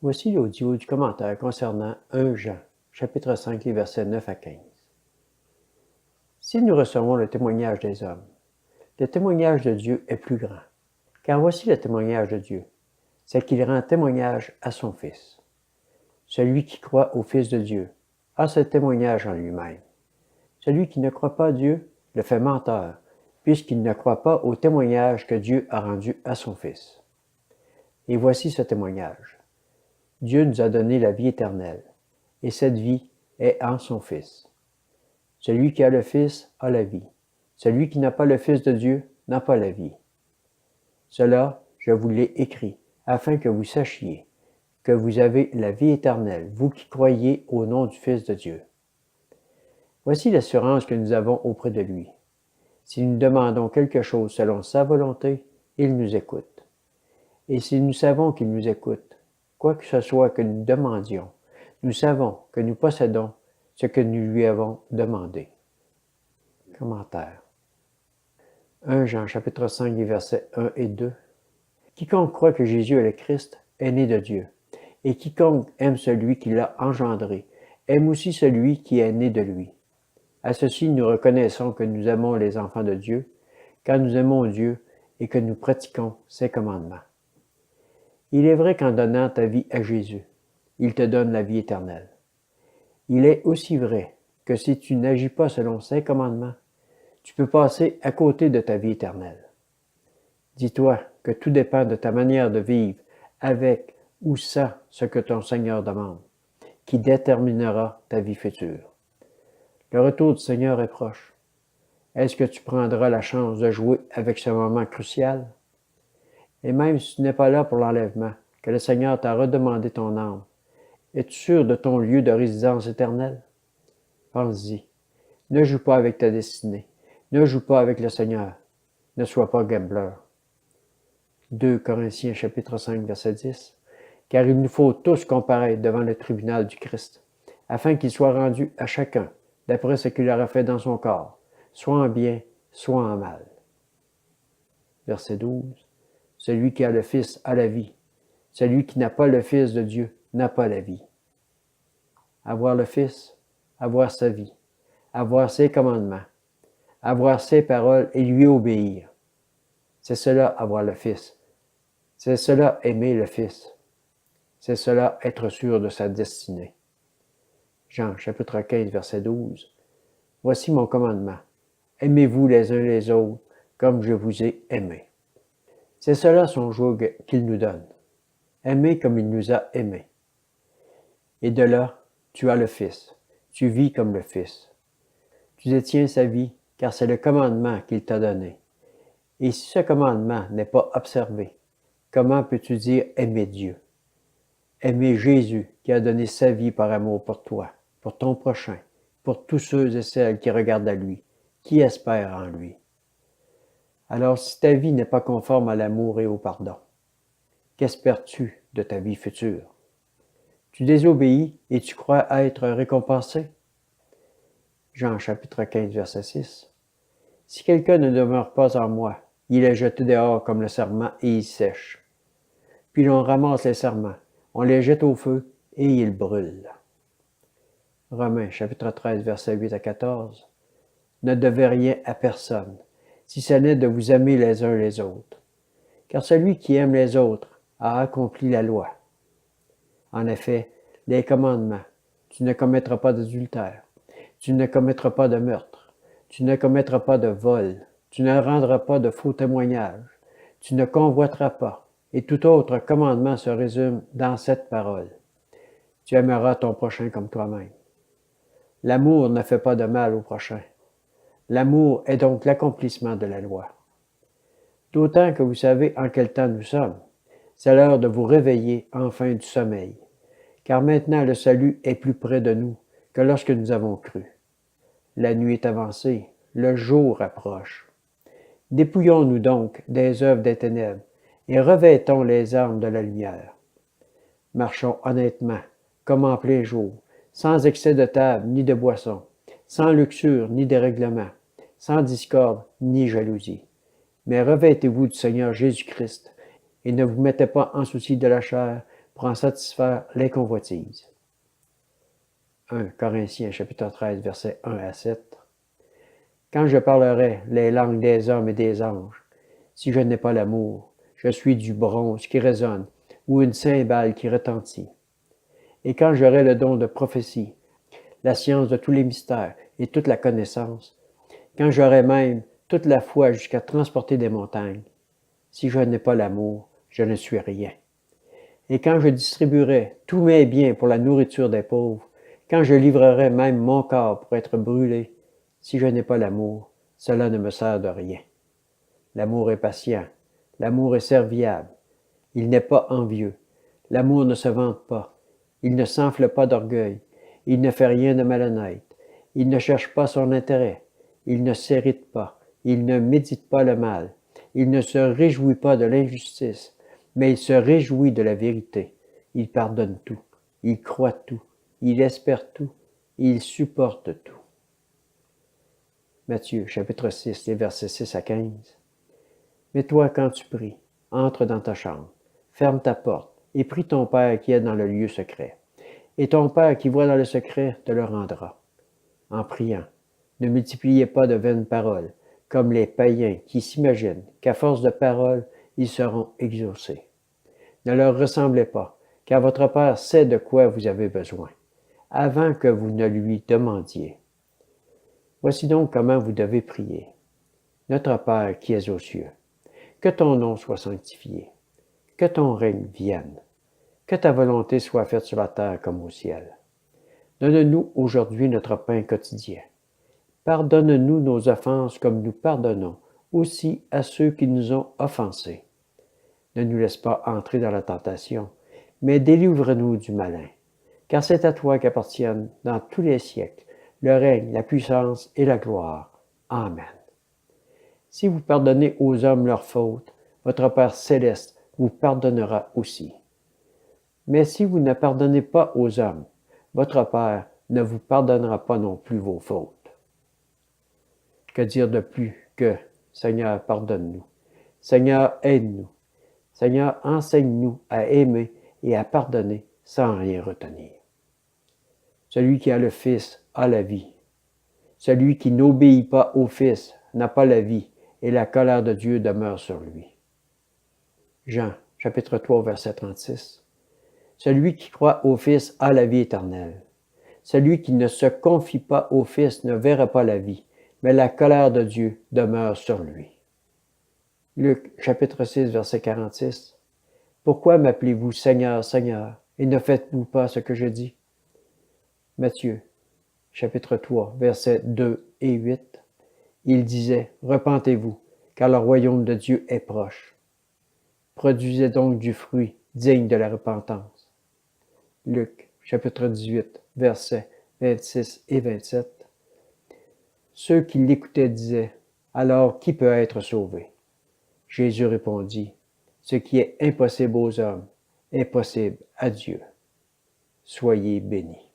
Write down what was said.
Voici l'audio du commentaire concernant 1 Jean, chapitre 5, les versets 9 à 15. Si nous recevons le témoignage des hommes, le témoignage de Dieu est plus grand. Car voici le témoignage de Dieu, c'est qu'il rend témoignage à son Fils. Celui qui croit au Fils de Dieu a ce témoignage en lui-même. Celui qui ne croit pas Dieu le fait menteur, puisqu'il ne croit pas au témoignage que Dieu a rendu à son Fils. Et voici ce témoignage. Dieu nous a donné la vie éternelle, et cette vie est en son Fils. Celui qui a le Fils a la vie. Celui qui n'a pas le Fils de Dieu n'a pas la vie. Cela, je vous l'ai écrit, afin que vous sachiez que vous avez la vie éternelle, vous qui croyez au nom du Fils de Dieu. Voici l'assurance que nous avons auprès de lui. Si nous demandons quelque chose selon sa volonté, il nous écoute. Et si nous savons qu'il nous écoute, quoi que ce soit que nous demandions, nous savons que nous possédons ce que nous lui avons demandé. Commentaire. 1 Jean chapitre 5, les versets 1 et 2. Quiconque croit que Jésus est le Christ est né de Dieu, et quiconque aime celui qui l'a engendré, aime aussi celui qui est né de lui. À ceci, nous reconnaissons que nous aimons les enfants de Dieu, car nous aimons Dieu et que nous pratiquons ses commandements. Il est vrai qu'en donnant ta vie à Jésus, il te donne la vie éternelle. Il est aussi vrai que si tu n'agis pas selon ses commandements, tu peux passer à côté de ta vie éternelle. Dis-toi que tout dépend de ta manière de vivre avec ou sans ce que ton Seigneur demande, qui déterminera ta vie future. Le retour du Seigneur est proche. Est-ce que tu prendras la chance de jouer avec ce moment crucial? Et même si tu n'es pas là pour l'enlèvement, que le Seigneur t'a redemandé ton âme, es-tu sûr de ton lieu de résidence éternelle? Pense-y. Ne joue pas avec ta destinée. Ne joue pas avec le Seigneur. Ne sois pas gambler. 2 Corinthiens chapitre 5, verset 10. Car il nous faut tous comparaître devant le tribunal du Christ, afin qu'il soit rendu à chacun, d'après ce qu'il aura fait dans son corps, soit en bien, soit en mal. Verset 12. Celui qui a le Fils a la vie. Celui qui n'a pas le Fils de Dieu n'a pas la vie. Avoir le Fils, avoir sa vie, avoir ses commandements, avoir ses paroles et lui obéir. C'est cela avoir le Fils. C'est cela aimer le Fils. C'est cela être sûr de sa destinée. Jean chapitre 15, verset 12. Voici mon commandement. Aimez-vous les uns les autres comme je vous ai aimés. C'est cela son joug qu'il nous donne. Aimer comme il nous a aimés. Et de là, tu as le Fils. Tu vis comme le Fils. Tu détiens sa vie, car c'est le commandement qu'il t'a donné. Et si ce commandement n'est pas observé, comment peux-tu dire aimer Dieu? Aimer Jésus qui a donné sa vie par amour pour toi, pour ton prochain, pour tous ceux et celles qui regardent à lui, qui espèrent en lui. Alors si ta vie n'est pas conforme à l'amour et au pardon, qu'espères-tu de ta vie future? Tu désobéis et tu crois être récompensé? Jean chapitre 15, verset 6. Si quelqu'un ne demeure pas en moi, il est jeté dehors comme le sarment et il sèche. Puis l'on ramasse les sarments, on les jette au feu et ils brûlent. Romains chapitre 13, verset 8 à 14. Ne devez rien à personne, si ce n'est de vous aimer les uns les autres. Car celui qui aime les autres a accompli la loi. En effet, les commandements, tu ne commettras pas d'adultère, tu ne commettras pas de meurtre, tu ne commettras pas de vol, tu ne rendras pas de faux témoignages, tu ne convoiteras pas, et tout autre commandement se résume dans cette parole. Tu aimeras ton prochain comme toi-même. L'amour ne fait pas de mal au prochain. L'amour est donc l'accomplissement de la loi. D'autant que vous savez en quel temps nous sommes. C'est l'heure de vous réveiller enfin du sommeil. Car maintenant le salut est plus près de nous que lorsque nous avons cru. La nuit est avancée, le jour approche. Dépouillons-nous donc des œuvres des ténèbres et revêtons les armes de la lumière. Marchons honnêtement, comme en plein jour, sans excès de table ni de boisson, sans luxure ni dérèglement, sans discorde ni jalousie. Mais revêtez-vous du Seigneur Jésus-Christ et ne vous mettez pas en souci de la chair pour en satisfaire les convoitises. 1 Corinthiens chapitre 13, versets 1 à 7. Quand je parlerai les langues des hommes et des anges, si je n'ai pas l'amour, je suis du bronze qui résonne ou une cymbale qui retentit. Et quand j'aurai le don de prophétie, la science de tous les mystères et toute la connaissance, quand j'aurai même toute la foi jusqu'à transporter des montagnes, si je n'ai pas l'amour, je ne suis rien. Et quand je distribuerai tous mes biens pour la nourriture des pauvres, quand je livrerai même mon corps pour être brûlé, si je n'ai pas l'amour, cela ne me sert de rien. L'amour est patient, l'amour est serviable, il n'est pas envieux, l'amour ne se vante pas, il ne s'enfle pas d'orgueil, il ne fait rien de malhonnête, il ne cherche pas son intérêt, il ne s'irrite pas, il ne médite pas le mal, il ne se réjouit pas de l'injustice, mais il se réjouit de la vérité. Il pardonne tout, il croit tout, il espère tout, il supporte tout. Matthieu, chapitre 6, les versets 6 à 15. Mais toi, quand tu pries, entre dans ta chambre, ferme ta porte et prie ton Père qui est dans le lieu secret. Et ton Père qui voit dans le secret te le rendra. En priant, ne multipliez pas de vaines paroles, comme les païens qui s'imaginent qu'à force de paroles, ils seront exaucés. Ne leur ressemblez pas, car votre Père sait de quoi vous avez besoin, avant que vous ne lui demandiez. Voici donc comment vous devez prier. Notre Père qui es aux cieux, que ton nom soit sanctifié, que ton règne vienne, que ta volonté soit faite sur la terre comme au ciel. Donne-nous aujourd'hui notre pain quotidien. Pardonne-nous nos offenses comme nous pardonnons aussi à ceux qui nous ont offensés. Ne nous laisse pas entrer dans la tentation, mais délivre-nous du malin. Car c'est à toi qu'appartiennent dans tous les siècles le règne, la puissance et la gloire. Amen. Si vous pardonnez aux hommes leurs fautes, votre Père céleste vous pardonnera aussi. Mais si vous ne pardonnez pas aux hommes, votre Père ne vous pardonnera pas non plus vos fautes. Que dire de plus que « Seigneur, pardonne-nous. Seigneur, aide-nous. Seigneur, enseigne-nous à aimer et à pardonner sans rien retenir. » Celui qui a le Fils a la vie. Celui qui n'obéit pas au Fils n'a pas la vie, et la colère de Dieu demeure sur lui. Jean, chapitre 3, verset 36. Celui qui croit au Fils a la vie éternelle. Celui qui ne se confie pas au Fils ne verra pas la vie, mais la colère de Dieu demeure sur lui. Luc, chapitre 6, verset 46. Pourquoi m'appelez-vous Seigneur, Seigneur, et ne faites-vous pas ce que je dis? Matthieu, chapitre 3, versets 2 et 8. Il disait, repentez-vous, car le royaume de Dieu est proche. Produisez donc du fruit digne de la repentance. Luc, chapitre 18, versets 26 et 27. Ceux qui l'écoutaient disaient, alors qui peut être sauvé? Jésus répondit, ce qui est impossible aux hommes est possible à Dieu. Soyez bénis.